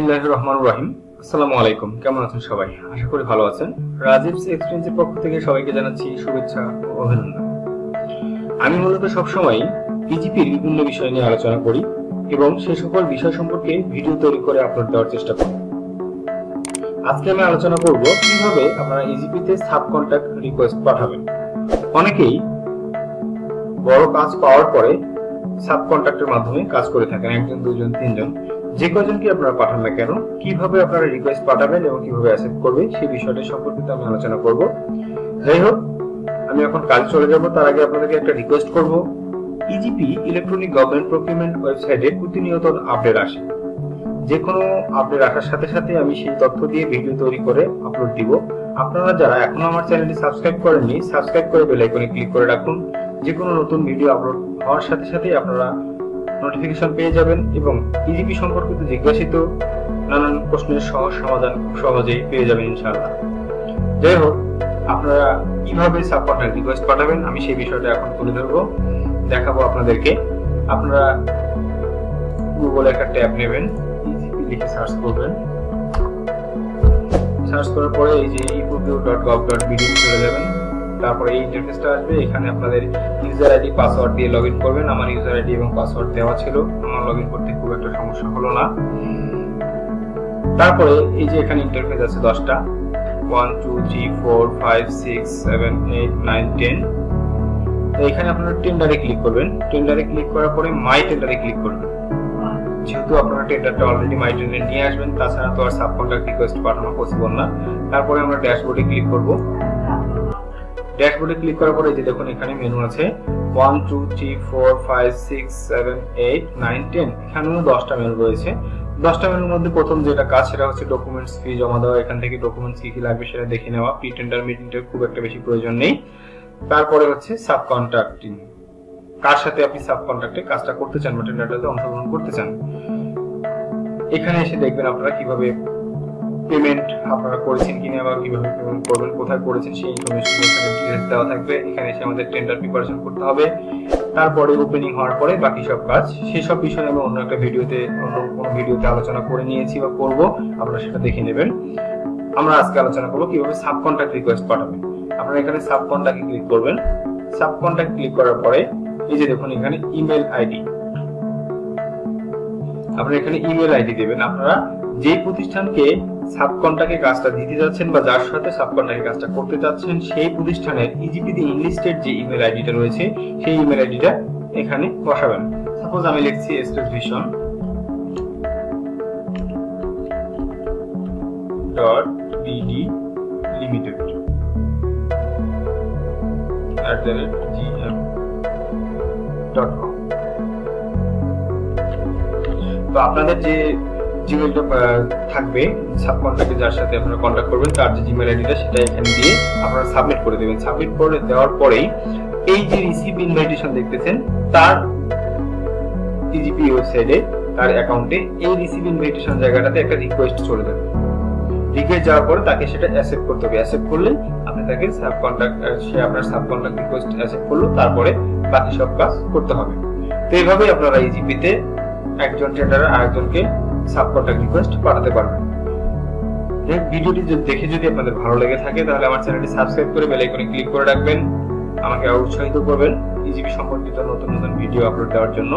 বিসমিল্লাহির রহমানির রহিম। আসসালামু আলাইকুম। কেমন আছেন সবাই? আশা করি ভালো আছেন। রাজীব এক্সপেরিয়েন্সের পক্ষ থেকে সবাইকে জানাচ্ছি শুভেচ্ছা ও অভিনন্দন। আমি মূলত সবসময় ইজিপির বিভিন্ন বিষয় নিয়ে আলোচনা করি এবং সেই সকল বিষয় সম্পর্কে ভিডিও তৈরি করে আপলোড দেওয়ার চেষ্টা করি। আজকে আমি আলোচনা করব কিভাবে আপনারা ইজিপিতে সাব কন্ট্রাক্ট রিকোয়েস্ট পাঠাবেন। অনেকেই বড় কাজ পাওয়ার পরে সাব কন্ট্রাক্টের মাধ্যমে কাজ করে থাকেন, একজন, দুজন, তিনজন, যে কয়জনকে আপনারা পাঠান না কেন, কিভাবে আপনারা রিকোয়েস্ট পাঠাবেন এবং কিভাবে অ্যাকসেপ্ট করবে সেই বিষয়টা সম্পর্কিত আমি আলোচনা করব। যাই হোক, আমি এখন কাজে চলে যাব। তার আগে আপনাদেরকে একটা রিকোয়েস্ট করব। ইজিপি ইলেকট্রনিক গভর্নমেন্ট প্রকিউরমেন্ট ওয়েবসাইটে প্রতিনিয়ত আপডেট আসে। যে কোনো আপডেট আসার সাথে সাথে আমি সেই তথ্য দিয়ে ভিডিও তৈরি করে আপলোড দিব। আপনারা যারা এখনো আমার চ্যানেলটি সাবস্ক্রাইব করেননি, সাবস্ক্রাইব করে বেল আইকনে ক্লিক করে রাখুন। যে কোনো নতুন ভিডিও আপলোড হওয়ার সাথে সাথে আপনারা নোটিফিকেশন পেয়ে যাবেন এবং ইজিপি সম্পর্কিত জিজ্ঞাসিত নানান প্রশ্নের সহজ সমাধান খুব সহজেই পেয়ে যাবেন ইনশাআল্লাহ। যাই হোক, আপনারা কিভাবে সাব কন্ট্রাক্ট রিকোয়েস্ট পাঠাবেন আমি সেই বিষয়টা এখন তুলে ধরবো, দেখাবো আপনাদেরকে। আপনারা গুগলে একটা ট্যাব নেবেন, ইজিপি লিখে সার্চ করবেন। সার্চ করার পরে এই যে eppu.gov.bd চলে যাবেন। তারপরে এই ইন্টারফেসটা আসবে। এখানে আপনাদের ইউজার আইডি পাসওয়ার্ড দিয়ে লগইন করবেন। আমার ইউজার আইডি এবং পাসওয়ার্ড দেওয়া ছিল, আমার লগইন করতে খুব একটা সমস্যা হলো না। তারপরে এই যে এখানে ইন্টারফেস আছে 10টা, 1 2 3 4 5 6 7 8 9 10। তো এখানে আপনারা টেন্ডারে ক্লিক করবেন। টেন্ডারে ক্লিক করার পরে মাই টেন্ডারে ক্লিক করবেন। যেহেতু আপনারা টেন্ডারটা অলরেডি মাই টেন্ডারে নিয়ে আসবেন, তাছাড়া তো আর সাব কন্ট্রাক্ট রিকোয়েস্ট পাঠানো পসিবল না। তারপরে আমরা ড্যাশবোর্ডে ক্লিক করব। ড্যাশবোর্ডে ক্লিক করার পরে এই যে দেখুন এখানে মেনু আছে 1 2 3 4 5 6 7 8 9 10। এখানেও 10টা মেনু রয়েছে। 10টা মেনুর মধ্যে প্রথম যেটা কাজ সেটা হচ্ছে ডকুমেন্টস ফি জমা দেওয়া। এখান থেকে ডকুমেন্টস কি কি লাগবে সেটা দেখে নেওয়া। প্রি টেন্ডার মিটিংটার খুব একটা বেশি প্রয়োজন নেই। তারপরে হচ্ছে সাব কন্ট্রাক্টিং, কার সাথে আপনি সাব কন্ট্রাক্টে কাজটা করতে চান বা টেন্ডারটাতে অংশগ্রহণ করতে চান। এখানে এসে দেখবেন আপনারা কিভাবে পেমেন্ট আপনারা করেছেন কিনা বা কিভাবে পেমেন্ট করবেন, কোথায় করেছেন সেই ইনফরমেশন এখানে ডিটেইলস দেওয়া থাকবে। এখানে এসে আমাদের টেন্ডার প্রিপারেশন করতে হবে। তারপরে ওপেনিং হওয়ার পরে বাকি সব কাজ, সেই সব বিষয়ে আমি অন্য একটা ভিডিওতে, অন্য কোনো ভিডিওতে আলোচনা করে নিয়েছি বা করব, আপনারা সেটা দেখে নেবেন। আমরা আজকে আলোচনা করব কিভাবে সাব কন্ট্রাক্ট রিকোয়েস্ট পাঠাবেন। আপনারা এখানে সাব কন্ট্রাক্টে ক্লিক করবেন। সাব কন্ট্রাক্ট ক্লিক করার পরে এই যে দেখুন এখানে ইমেল আইডি, আপনারা এখানে ইমেল আইডি দেবেন। আপনারা যেই প্রতিষ্ঠানকে সাব কন্ট্রাক্টে কাজটা দিতে যাচ্ছেন বা যার সাথে সাব কন্ট্রাক্টে কাজটা করতে যাচ্ছেন সেই প্রতিষ্ঠানের ইজিপিতে ইনলিস্টেড যে ইমেল আইডিটা রয়েছে সেই ইমেল আইডিটা এখানে বসাবেন। সাপোজ আমি লিখছি station.bd@gm.com। তো আপনাদের যে জিমেলটা থাকবে সাব কন্ট্রাক্টে যার সাথে আপনারা কন্ট্যাক্ট করবেন তার যে জিমেল আইডিটা সেটা এখানে দিয়ে আপনারা সাবমিট করে দেবেন। সাবমিট করে দেওয়ার পরেই এই যে রিসিভ ইনভাইটেশন দেখতেছেন তার ইজিপি ওয়েবসাইটে তার অ্যাকাউন্টে এই রিসিভ ইনভাইটেশন জায়গাটাতে একটা রিকোয়েস্ট চলে যাবে। রিকোয়েস্ট যাওয়ার পরে তাকে সেটা অ্যাকসেপ্ট করতে হবে। অ্যাকসেপ্ট করলে আপনি তাকে সাব কন্ট্রাক্ট, সে আপনার সাব কন্ট্রাক্ট রিকোয়েস্ট অ্যাকসেপ্ট করলো, তারপরে বাকি সব কাজ করতে হবে। তো এইভাবেই আপনারা ইজিপিতে একজন টেন্ডার আরেকজনকে সাব কন্ট্রাক্ট রিকোয়েস্ট পাঠাতে পারবেন। ভিডিওটি দেখে যদি আপনাদের ভালো লেগে থাকে তাহলে আমার চ্যানেলটি সাবস্ক্রাইব করে বেল আইকনে ক্লিক করে রাখবেন। আমাকে উৎসাহিত করবেন ইজিপি সম্পর্কিত নতুন নতুন ভিডিও আপলোড দেওয়ার জন্য,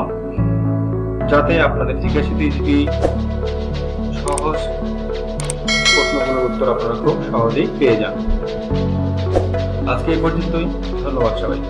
যাতে আপনাদের জিজ্ঞাসিত ইজিপি সহজ প্রশ্নগুলোর উত্তর আপনারা খুব সহজেই পেয়ে যান। আজকে এই পর্যন্তই। ধন্যবাদ সবাই।